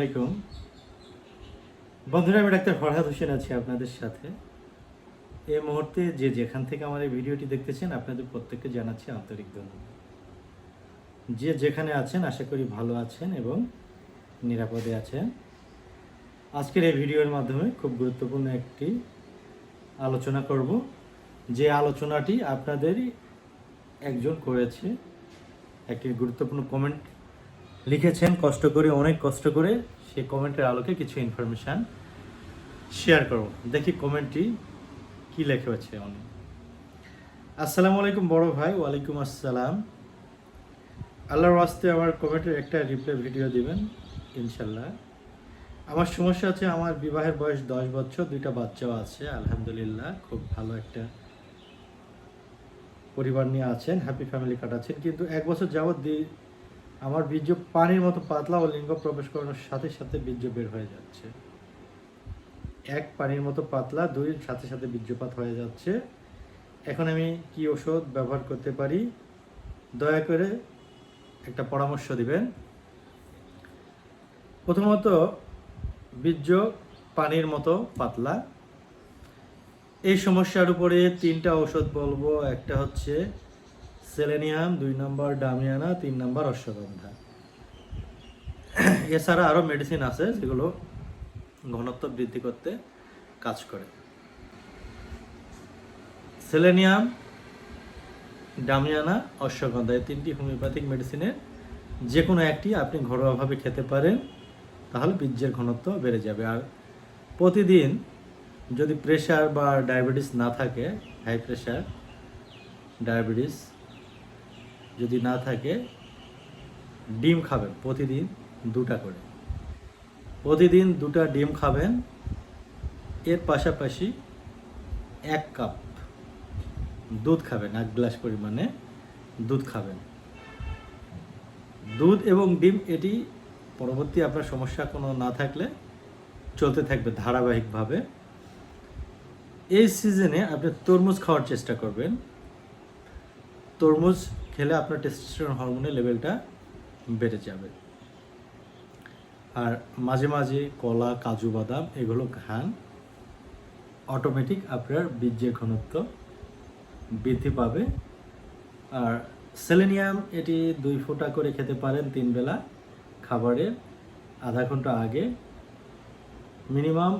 আলাইকুম বন্ধুরা, আমি ডাক্তার ফরহাদ হোসেন আছি আপনাদের সাথে। এই মুহূর্তে যে যেখান থেকে আমার এই ভিডিওটি দেখতেছেন আপনাদের প্রত্যেককে জানাচ্ছি আন্তরিক ধন্যবাদ। যে যেখানে আছেন আশা করি ভালো আছেন এবং নিরাপদে আছেন। আজকের এই ভিডিওর মাধ্যমে খুব গুরুত্বপূর্ণ একটি আলোচনা করব, যে আলোচনাটি আপনাদেরই একজন করেছে, একটি গুরুত্বপূর্ণ কমেন্ট লিখেছেন অনেক কষ্ট করে। সেই কমেন্টের আলোকে কিছু ইনফরমেশান শেয়ার করব। দেখি কমেন্টটি কি লেখা হচ্ছে। আসসালামু আলাইকুম বড় ভাই। ওয়ালাইকুম আসসালাম। আল্লাহর ওয়াস্তে আমার কমেন্টের একটা রিপ্লাই ভিডিও দিবেন ইনশাল্লাহ। আমার সমস্যা আছে, আমার বিবাহের বয়স 10 বছর, 2টা বাচ্চাও আছে আলহামদুলিল্লাহ। খুব ভালো একটা পরিবার নিয়ে আছেন, হ্যাপি ফ্যামিলি কাটাচ্ছেন। কিন্তু 1 বছর যাবৎ আমার বীর্য পানির মতো পাতলা ও লিঙ্গ প্রবেশ করানোর সাথে সাথে বীর্য বের হয়ে যাচ্ছে। 1 পানির মতো পাতলা, 2 সাথে সাথে বীর্যপাত হয়ে যাচ্ছে। এখন আমি কি ওষুধ ব্যবহার করতে পারি? দয়া করে একটা পরামর্শ দিবেন। প্রথমত, বীর্য পানির মতো পাতলা, এই সমস্যার উপরে 3টা ওষুধ বলবো। একটা হচ্ছে সেলেনিয়াম, 2 নম্বর ডামিয়ানা, 3 নম্বর অশ্বগন্ধা। এছাড়া আরও মেডিসিন আছে যেগুলো ঘনত্ব বৃদ্ধি করতে কাজ করে। সেলেনিয়াম, ডামিয়ানা, অশ্বগন্ধা, এই 3টি হোমিওপ্যাথিক মেডিসিনের যে কোনো একটি আপনি ঘরোয়াভাবে খেতে পারেন, তাহলে বীর্যের ঘনত্ব বেড়ে যাবে। আর প্রতিদিন যদি প্রেশার বা ডায়াবেটিস না থাকে, হাই প্রেশার ডায়াবেটিস যদি না থাকে, ডিম খাবেন প্রতিদিন 2টা করে। প্রতিদিন 2টা ডিম খাবেন। এর পাশাপাশি 1 কাপ দুধ খাবেন, 1 গ্লাস পরিমাণে দুধ খাবেন। দুধ এবং ডিম এটি পরবর্তী আপনার সমস্যা কোনো না থাকলে চলতে থাকবে ধারাবাহিকভাবে। এই সিজনে আপনি তরমুজ খাওয়ার চেষ্টা করবেন। তরমুজ খেলে আপনার টেস্টোস্টেরন হরমোনের লেভেলটা বেড়ে যাবে। আর মাঝে মাঝে কলা, কাজু বাদাম এগুলো খান, অটোমেটিক আপনার বীর্যের ঘনত্ব বৃদ্ধি পাবে। আর সেলেনিয়াম এটি 2 ফোঁটা করে খেতে পারেন 3 বেলা খাবারের আধা ঘন্টা আগে। মিনিমাম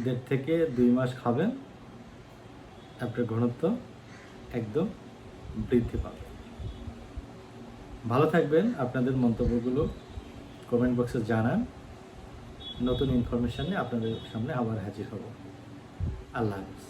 1.5 থেকে 2 মাস খাবেন, আপনার ঘনত্ব একদম বৃদ্ধি পাবে। ভালো থাকবেন। আপনাদের মন্তব্যগুলো কমেন্ট বক্সে জানান। নতুন ইনফরমেশন নিয়ে আপনাদের সামনে আবার হাজির হব। আল্লাহ হাফেজ।